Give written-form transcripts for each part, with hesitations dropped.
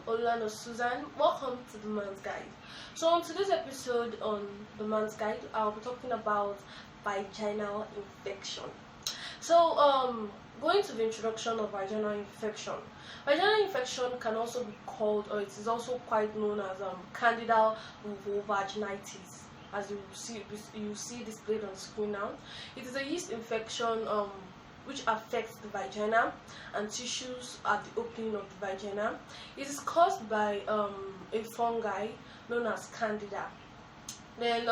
Olano Susan. Welcome to the Man's Guide. So on today's episode on the Man's Guide, I'll be talking about vaginal infection. So going to the introduction of vaginal infection. Vaginal infection can also be called, or it is also quite known as candida vulvovaginitis, as you see displayed on screen now. It is a yeast infection which affects the vagina and tissues at the opening of the vagina. It is caused by a fungi known as candida. Then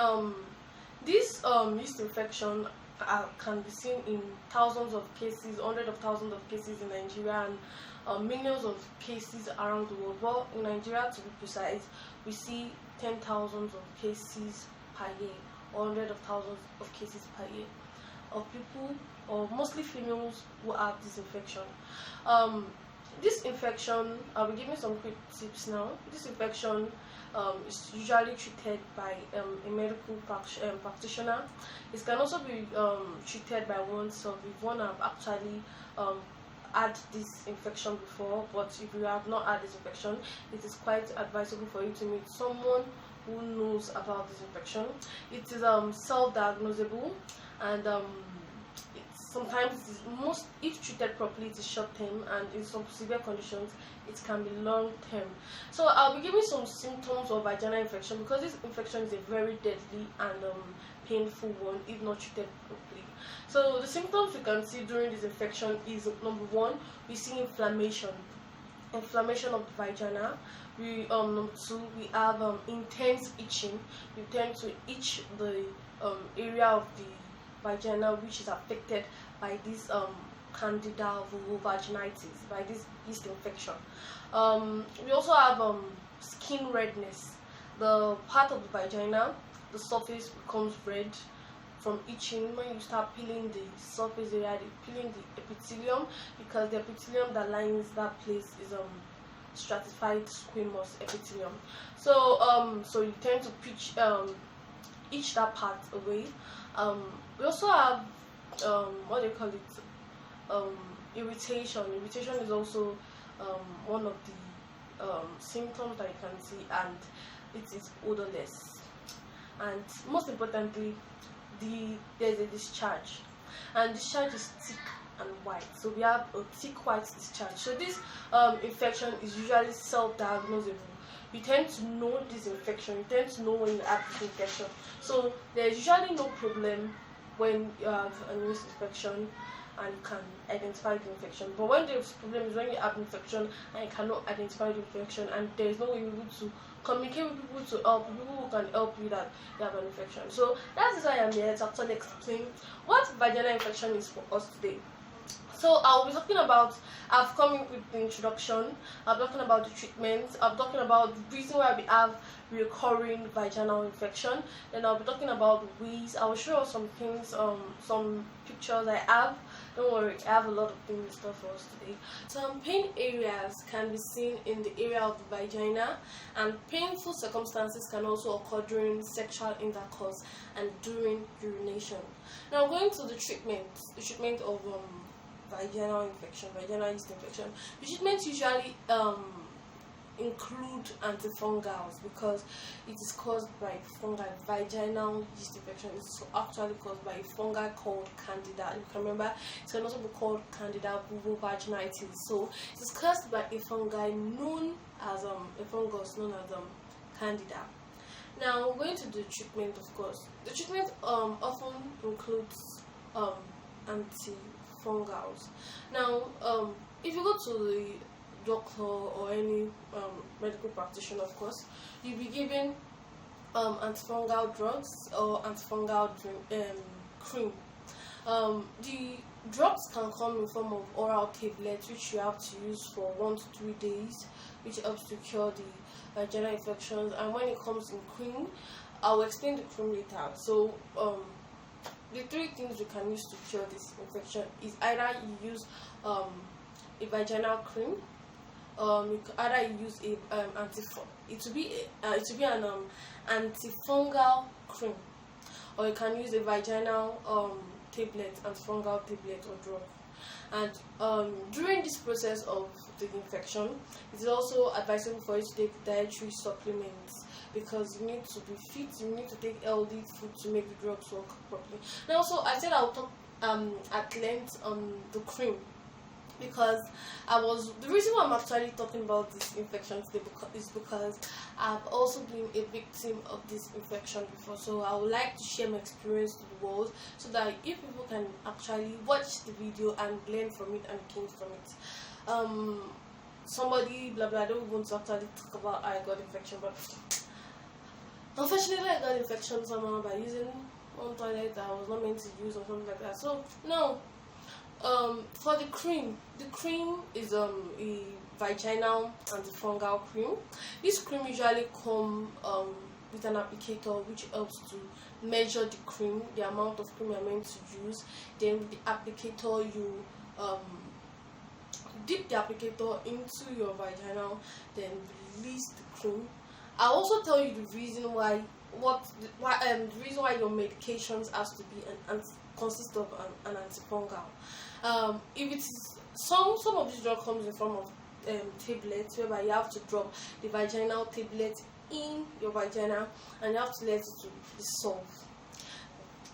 this yeast infection can be seen in thousands of cases, hundreds of thousands of cases in Nigeria, and millions of cases around the world. Well, in Nigeria, to be precise, we see 10,000 of cases per year, or hundreds of thousands of cases per year of people, or mostly females, who have this infection. This infection, I'll be giving some quick tips now. This infection is usually treated by a medical practitioner. It can also be treated by oneself if one have actually had this infection before. But if you have not had this infection, it is quite advisable for you to meet someone who knows about this infection. It is self-diagnosable, and sometimes if treated properly, it is short term, and in some severe conditions it can be long term. So I'll be giving some symptoms of vaginal infection, because this infection is a very deadly and painful one if not treated properly. So the symptoms we can see during this infection is, number one, we see inflammation of the vagina. Number two, we have intense itching. We tend to itch the area of the vagina which is affected by this candida vulvovaginitis, by this yeast infection. We also have skin redness. The part of the vagina, the surface becomes red from itching. When you start peeling the surface area, peeling the epithelium, because the epithelium that lines that place is stratified squamous epithelium. So you tend to itch that part away. We also have what they call it, irritation. Irritation is also one of the symptoms that you can see, and it is odorless. And most importantly, there's a discharge, and discharge is thick and white. So we have a thick white discharge. So this infection is usually self-diagnosable. You tend to know this infection, you tend to know when you have this infection. So there's usually no problem when you have a yeast infection and you can identify the infection. But when there's problem is when you have infection and you cannot identify the infection, and there is no way to communicate with people to help people who can help you that you have an infection. So that is why I'm here to actually explain what vaginal infection is for us today. So I'll be talking about, I've come in with the introduction, I'm talking about the treatment, I'm talking about the reason why we have recurring vaginal infection, then I'll be talking about the ways. I will show you some things, some pictures I have. Don't worry, I have a lot of things in store for us today. Some pain areas can be seen in the area of the vagina, and painful circumstances can also occur during sexual intercourse and during urination. Now going to the treatment of vaginal infection, vaginal yeast infection. The treatment usually include antifungals, because it is caused by fungi. Vaginal yeast infection is actually caused by a fungi called candida. You can remember, it can also be called candida vulvovaginitis. So it is caused by a fungi known as a fungus known as candida. Now going to the treatment, of course. The treatment often includes antifungals. Now, if you go to the doctor or any medical practitioner, of course, you'll be given antifungal drugs or antifungal cream. The drugs can come in form of oral tablets, which you have to use for 1 to 3 days, which helps to cure the vaginal infections. And when it comes in cream, I will explain the cream later. So the 3 things you can use to cure this infection is either you use a vaginal cream, you could either use a an antifungal cream, or you can use a vaginal tablet, antifungal tablet or drug. And during this process of the infection, it is also advisable for you to take dietary supplements, because you need to be fit, you need to take healthy food to make the drugs work properly. And also, I said I'll talk at length on the cream, because the reason why I'm actually talking about this infection today is because I've also been a victim of this infection before. So I would like to share my experience to the world, so that if people can actually watch the video and learn from it and gain from it. Somebody blah blah, I don't want to actually talk about how I got infection, but unfortunately I got infection somehow by using one toilet that I was not meant to use or something like that. So no. For the cream is a vaginal antifungal cream. This cream usually come with an applicator, which helps to measure the cream, the amount of cream you're meant to use. Then with the applicator, you dip the applicator into your vagina, then release the cream. I'll also tell you the reason why the reason why your medications has to be consist of an antifungal. If it is some of this drug comes in form of tablets, whereby you have to drop the vaginal tablet in your vagina and you have to let it to dissolve.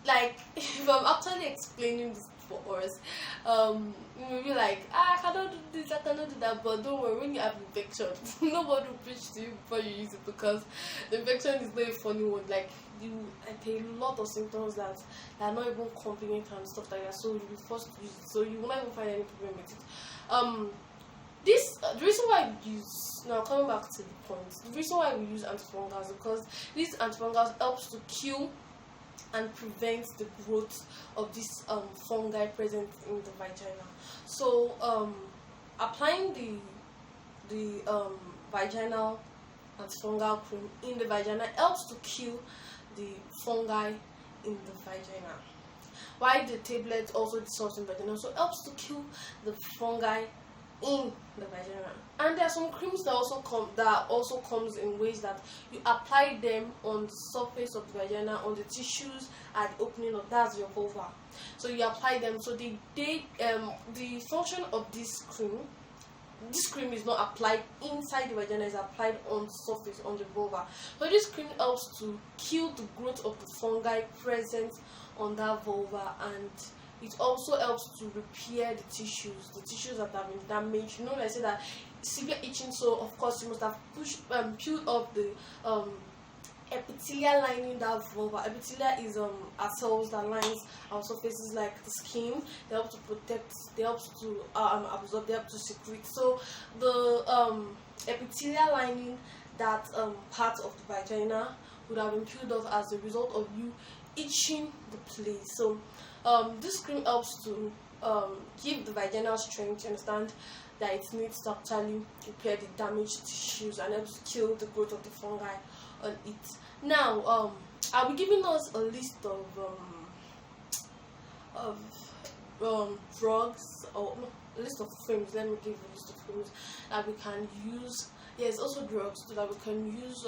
Like, if I'm actually explaining this for us, you will be like, I cannot do this, I cannot do that. But don't worry, when you have infection, nobody will preach to you before you use it, because the infection is not a funny one. Like a lot of symptoms that are not even convenient and stuff like that, so you'll be forced to use it, so you will not even find any problem with it. The reason why we use, now coming back to the point, the reason why we use antifungals is because these antifungals helps to kill and prevent the growth of this fungi present in the vagina. So applying the vaginal antifungal cream in the vagina helps to kill the fungi in the vagina, while the tablet also dissolves in the vagina, so helps to kill the fungi in the vagina. And there are some creams that also comes in ways that you apply them on the surface of the vagina, on the tissues at the opening of that's your vulva. So you apply them. So the function of this cream is not applied inside the vagina, is applied on the surface, on the vulva. So this cream helps to kill the growth of the fungi present on that vulva, and it also helps to repair the tissues that have been damaged. You know, I said that severe itching, so of course you must have peeled off the epithelial lining that vulva. Epithelia is our cells that lines our surfaces like the skin. They help to protect, they help to absorb, they help to secrete. So the epithelial lining, that part of the vagina, would have been peeled off as a result of you itching the place. So this cream helps to give the vaginal strength, you understand, that it needs to actually repair the damaged tissues and helps to kill the growth of the fungi on it. Now, I'll be giving us a list of drugs, or no, a list of creams. Let me give you a list of creams that we can use. Yes, also drugs that we can use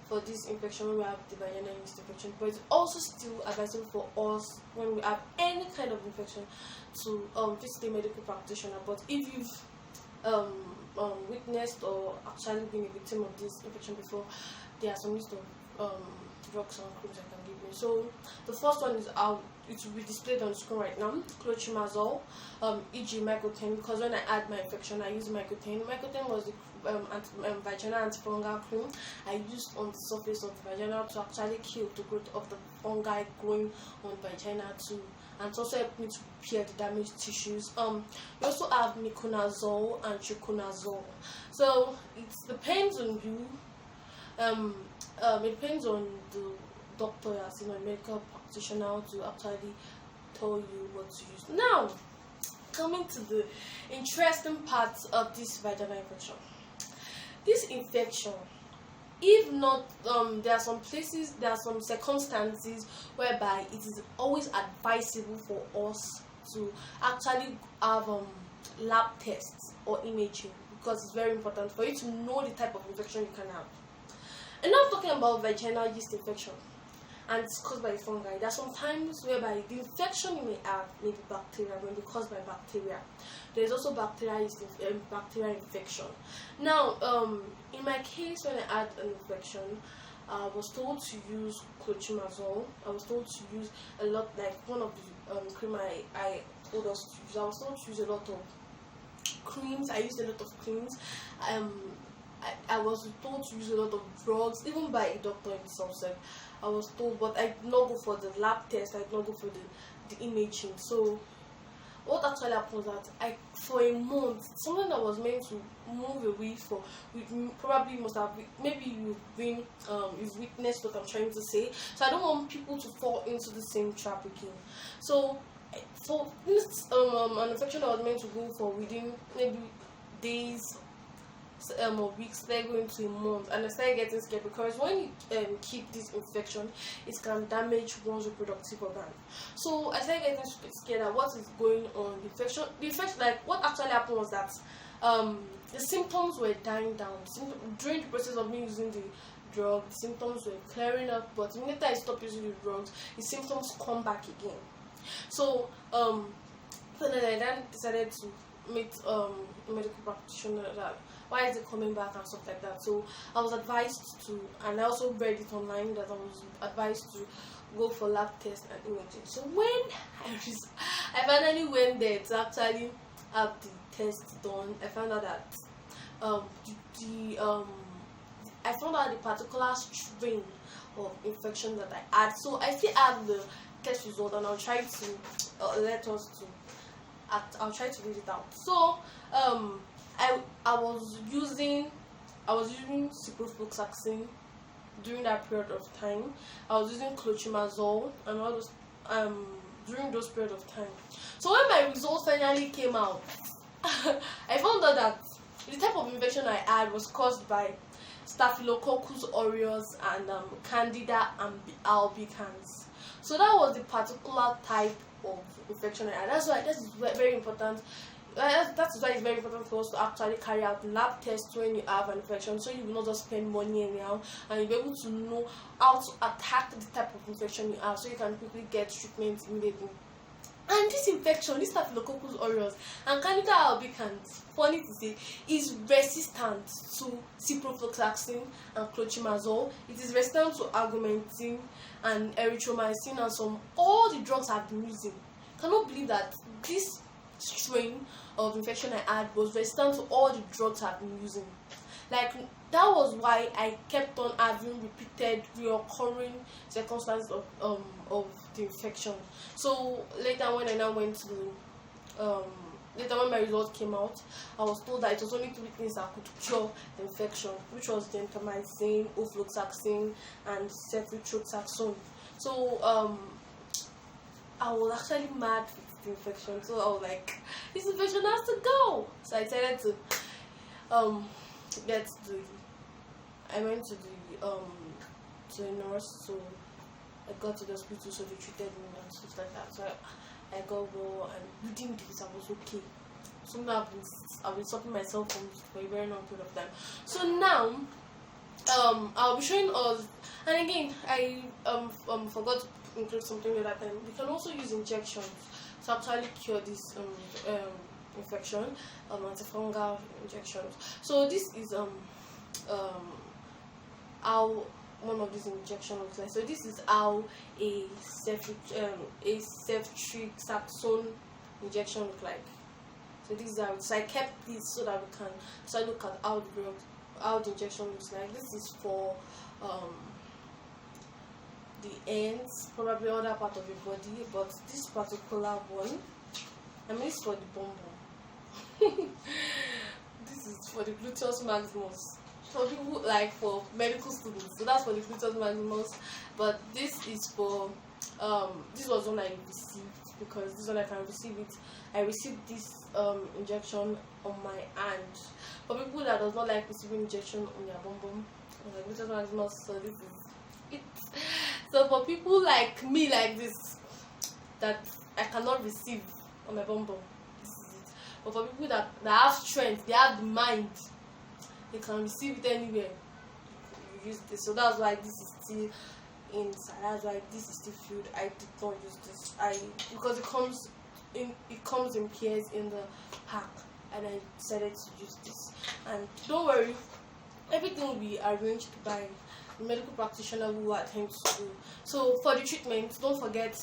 for this infection when we have the vaginal yeast infection. But it's also still advisable for us when we have any kind of infection to visit a medical practitioner. But if you've witnessed or actually been a victim of this infection before, there are some list of drugs and creams I can give you. So the first one is it will be displayed on screen right now. Clotrimazole, e.g. Mycotin, because when I had my infection I used Mycotin. Mycotin was the vaginal antifungal cream I used on the surface of the vagina to actually kill the growth of the fungi growing on vagina too, and it also helped me to repair the damaged tissues. We also have miconazole and triconazole. So it depends on you. It depends on the doctor, as in a medical practitioner, to actually tell you what to use. Now, coming to the interesting parts of this vaginal infection. This infection, if not, there are some circumstances whereby it is always advisable for us to actually have lab tests or imaging, because it's very important for you to know the type of infection you can have. And now talking about vaginal yeast infection, and it's caused by fungi. There are some times whereby the infection you may have may be bacteria, may be caused by bacteria. There's also bacterial infection. Now, in my case, when I had an infection, I was told to use clotrimazole. I was told to use a lot, like one of the cream I told us to use. I was told to use a lot of creams. I used a lot of creams. I was told to use a lot of drugs, even by a doctor himself. I was told, but I did not go for the lab test. I did not go for the imaging. So what actually happened was that for a month, something that was meant to move away for, probably must have, maybe you've witnessed what I'm trying to say. So I don't want people to fall into the same trap again. So for this an infection that was meant to go for within maybe days or weeks, they're going to a month, and I started getting scared because when you keep this infection, it can damage one's reproductive organ. So I started getting scared at what is going on. The infection, like what actually happened was that the symptoms were dying down. During the process of me using the drug, the symptoms were clearing up, but immediately I stopped using the drugs, the symptoms come back again. So then I then decided to meet a medical practitioner that why is it coming back and stuff like that. So I was advised to, and I also read it online, that I was advised to go for lab test and imaging. So when I finally went there to actually have the test done, I found out that I found out the particular strain of infection that I had. So I still have the test result, and I'll try to I'll try to read it out. So I was using ciprofloxacin during that period of time. I was using clotrimazole and all those during those period of time. So when my results finally came out, I found out that the type of infection I had was caused by Staphylococcus aureus and Candida albicans. So that was the particular type of infection I had. That's why this is very important. That's why it's very important for us to actually carry out lab tests when you have an infection, so you will not just spend money anyhow, and you'll be able to know how to attack the type of infection you have, so you can quickly get treatment immediately. And this infection, this Staphylococcus aureus and Candida albicans, funny to say, is resistant to ciprofloxacin and clotrimazole. It is resistant to augmentin and erythromycin and all the drugs I've been using. Cannot believe that this strain of infection I had was resistant to all the drugs I've been using. Like, that was why I kept on having repeated reoccurring circumstances of the infection. So later when I now went to later when my results came out, I was told that it was only 3 things that could cure the infection, which was gentamicin, ofloxacin, and ceftriaxone. So I was actually mad with the infection. So I was like, this infection has to go. So I decided to I went to the nurse. So I got to the hospital, so they treated me and stuff like that. So I got well, and within this I was okay. So now I've been stopping myself for a very long period of time. So now I'll be showing us, and again I forgot to include something with that time. We can also use injections to actually cure this infection, antifungal injections. So this is how one of these injections looks like. So this is how a ceftriaxone injection look like. So this is how it. So I kept this so that we can look at how the injection looks like. This is for the ends, probably other part of your body, but this particular one, I mean, it's for the bum bum. This is for the gluteus maximus. For people, like for medical students, so that's for the gluteus maximus. But this is for this was one I received, because this one I can receive it. I received this injection on my hand. For people that does not like receiving injection on their bum bum, like gluteus maximus, so this is it. So for people like me, like this, that I cannot receive on my bum bum, this is it. But for people that have strength, they have the mind, they can receive it anywhere. You use this. So that's why this is still inside. That's why this is still filled. I did not use this. Because it comes in pairs in the pack, and I decided to use this. And don't worry, everything will be arranged by the medical practitioner who attends to you. So for the treatment, don't forget,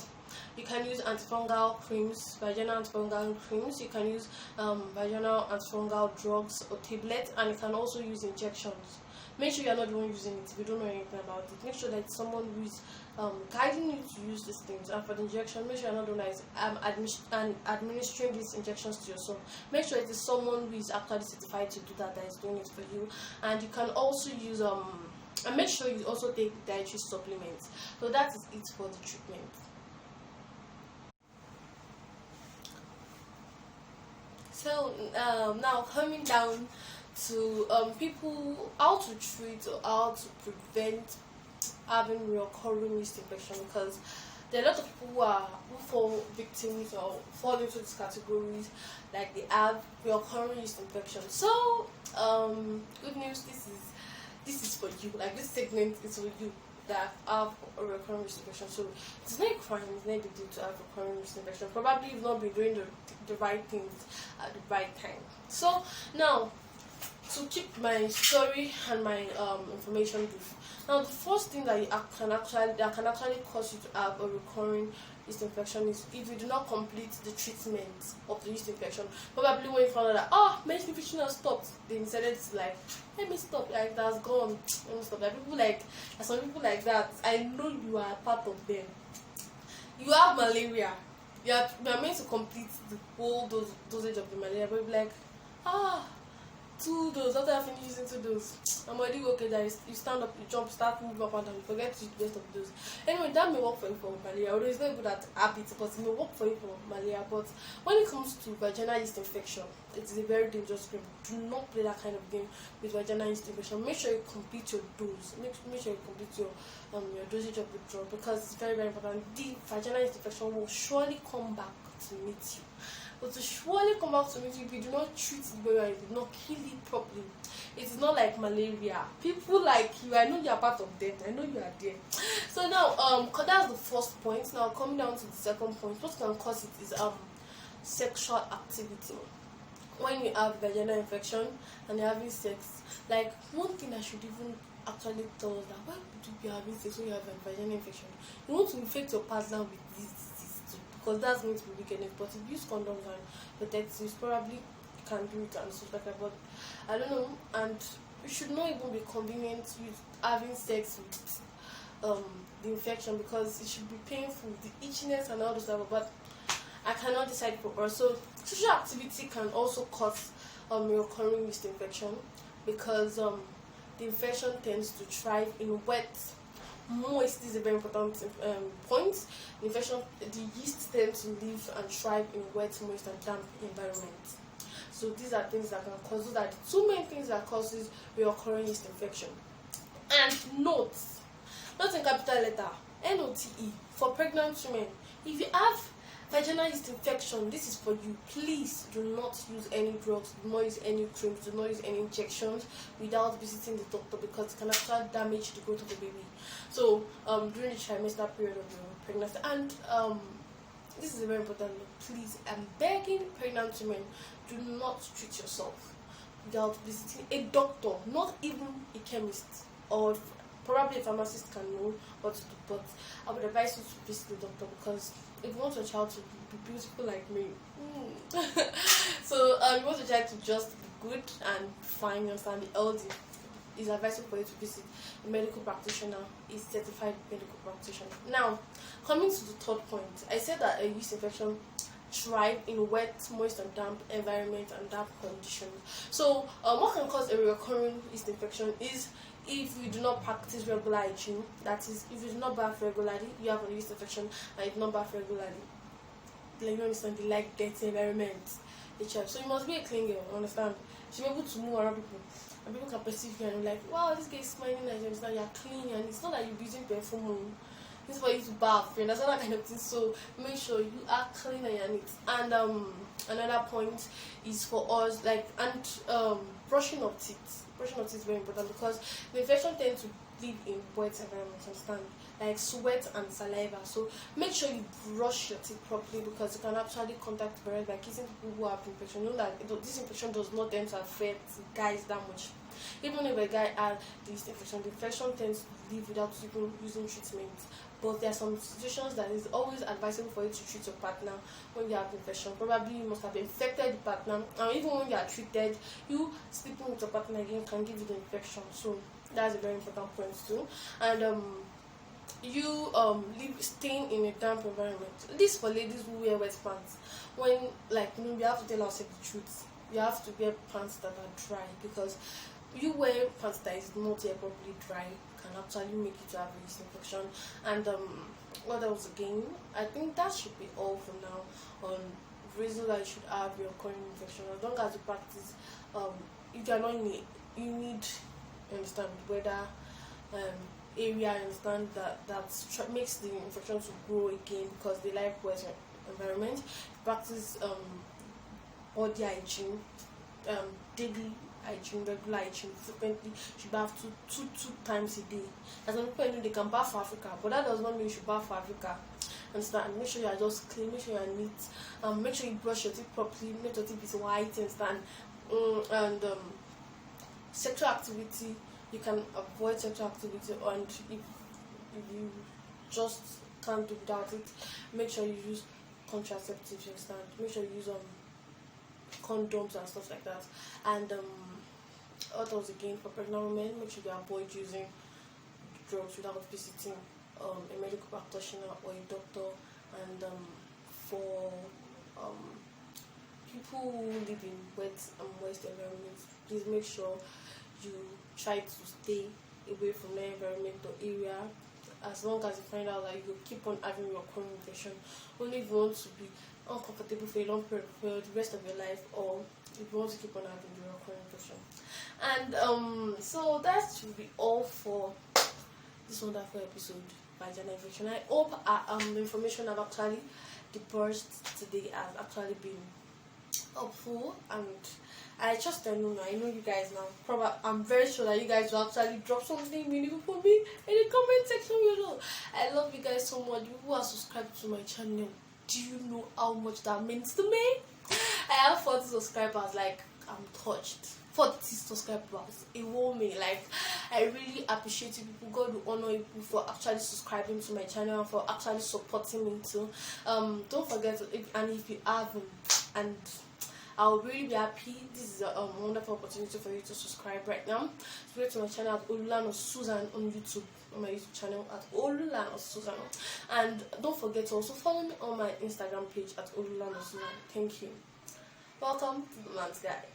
you can use antifungal creams, vaginal antifungal creams. You can use vaginal antifungal drugs or tablets, and you can also use injections. Make sure you're not the one using it if you don't know anything about it. Make sure that it's someone who is guiding you to use these things. And for the injection, make sure you're not the one that is administering these injections to yourself. Make sure it is someone who is actually certified to do that is doing it for you. And you can also use and make sure you also take dietary supplements. So that is it for the treatment. So now coming down to people, how to treat or how to prevent having recurring yeast infection, because there are a lot of people who fall victims or fall into these categories, like they have recurring yeast infection. So good news, this is for you. Like, this segment is for you that have a recurring yeast infection. So it's not a crime, it's not a big deal to have recurring yeast infection. Probably you've not been doing the right things at the right time. So now, to keep my story and my information brief. Now, the first thing that can actually cause you to have a recurring yeast infection is if you do not complete the treatment of the yeast infection. Probably when you found out that my infection has stopped, they decided to like, let me stop, like that's gone. Let me stop. Like some people like that. I know you are part of them. You have malaria. You are meant to complete the whole dosage of the malaria, but you're like, 2 doses, after I finish using 2 doses, I'm already okay. That you stand up, you jump, start moving up and down, you forget to eat the rest of the dose. Anyway, that may work for you for malaria, although it's not good at habits, but it may work for you for malaria. But when it comes to vaginal yeast infection, it is a very dangerous game. Do not play that kind of game with vaginal yeast infection. Make sure you complete your dose. Make sure you complete your dosage of the drug, because it's very, very important. The vaginal yeast infection will surely come back to meet you. But to surely come back to meet you if you do not treat it very well, if you do not kill it properly. It is not like malaria. People like you, I know you are part of them. I know you are there. So now, that's the first point. Now coming down to the second point, what can cause it is sexual activity. When you have vaginal infection and you're having sex, like, one thing I should even actually tell us that why would you be having sex when you have a vaginal infection? You want to infect your partner with this too, because that's going to be wickedness. But if you use condoms and protectives, probably can do it and stuff like that. But I don't know, and it should not even be convenient with having sex with the infection, because it should be painful, the itchiness and all this stuff. But I cannot decide for us. So sexual activity can also cause recurring yeast infection, because the infection tends to thrive in wet, moist. This is a very important point. The yeast tends to live and thrive in wet, moist, and damp environments. So these are things that can cause. Those are the two main things that causes recurring yeast infection. And note in capital letter, NOTE, for pregnant women. If you have vaginal yeast infection, this is for you. Please do not use any drugs, do not use any creams, do not use any injections without visiting the doctor, because it can actually damage the growth of the baby. So during the trimester period of your pregnancy. And this is a very important note. Please, I'm begging pregnant women, do not treat yourself without visiting a doctor, not even a chemist, or probably a pharmacist can know what to do, but I would advise you to visit the doctor, because if you want your child to be beautiful like me, so you want your child to just be good and fine and be healthy, it's advisable for you to visit a medical practitioner, a certified medical practitioner. Now, coming to the third point, I said that a yeast infection thrive in wet, moist, and damp environment and damp conditions. So, what can cause a recurring yeast infection is if you do not practice regular hygiene. That is, if you do not bath regularly, you have a yeast infection, and you do not bath regularly. Like, you understand, they like dirty environment. So you must be a clean girl, understand? You should be able to move around people, and people can perceive you and like, wow, this guy is smiling, and you understand, you're clean, and it's not that you're using perfume. This is for you to bath, and that's that kind of thing. So make sure you are clean and you're neat. And another point is for us, like, and brushing of teeth. Brushing of teeth is very important, because the infection tends to live in wet environments, understand? Like sweat and saliva. So make sure you brush your teeth properly, because you can actually contact virus by kissing people who have infection. You know that this infection does not tend to affect guys that much. Even if a guy has this infection, the infection tends to live without even using treatment. But there are some situations that is always advisable for you to treat your partner when you have infection. Probably you must have infected the partner, and even when you are treated, you sleeping with your partner again can give you the infection. So that's a very important point too. And you staying in a damp environment. This for ladies who wear wet pants. When, like, you know, we have to tell ourselves the truth. You have to wear pants that are dry, because you wear pants that is not yet properly dry can actually make you to have yeast infection. And what else again? I think that should be all for now on reasons that you should have your current infection. As long as you practice, if you are not in a humid, understand, weather area, understand that makes the infection to grow again, because they like wet environment. Practice body hygiene, daily hygiene, regular hygiene, frequently. You should bath two times a day. As some people know they can bath for Africa, but that does not mean you should bath for Africa. Understand? Make sure you are just clean, make sure you are neat, make sure you brush your teeth properly, make your teeth be white, understand? And sexual activity, you can avoid sexual activity, and if you just can't do without it, make sure you use contraceptives, understand? Make sure you use condoms and stuff like that. And what else again? For pregnant women, make sure you avoid using drugs without visiting a medical practitioner or a doctor. And for people who live in wet and moist environments, please make sure you try to stay away from the environment or area, as long as you find out that you will keep on having your current infection. Only if you want to be uncomfortable for a long period for the rest of your life, or if you want to keep on having your current infection. And so that should be all for this wonderful episode, vaginal infection. I hope the information I've actually dispersed today has actually been helpful, and I trust I know you guys now. Probably, I'm very sure that you guys will actually drop something meaningful for me in the comment section below. I love you guys so much. You who are subscribed to my channel, do you know how much that means to me? I have 40 subscribers. Like, I'm touched. 40 subscribers, it won't me. Like, I really appreciate you people. God will honor you people for actually subscribing to my channel and for actually supporting me too. Don't forget to, and if you haven't, and I'll really be happy. This is a wonderful opportunity for you to subscribe right now. Subscribe to my channel at Olulan or Susan on YouTube, on my YouTube channel at Olulan or Susan. And don't forget to also follow me on my Instagram page at Olulan or Susan. Thank you. Welcome to the Man's Guide.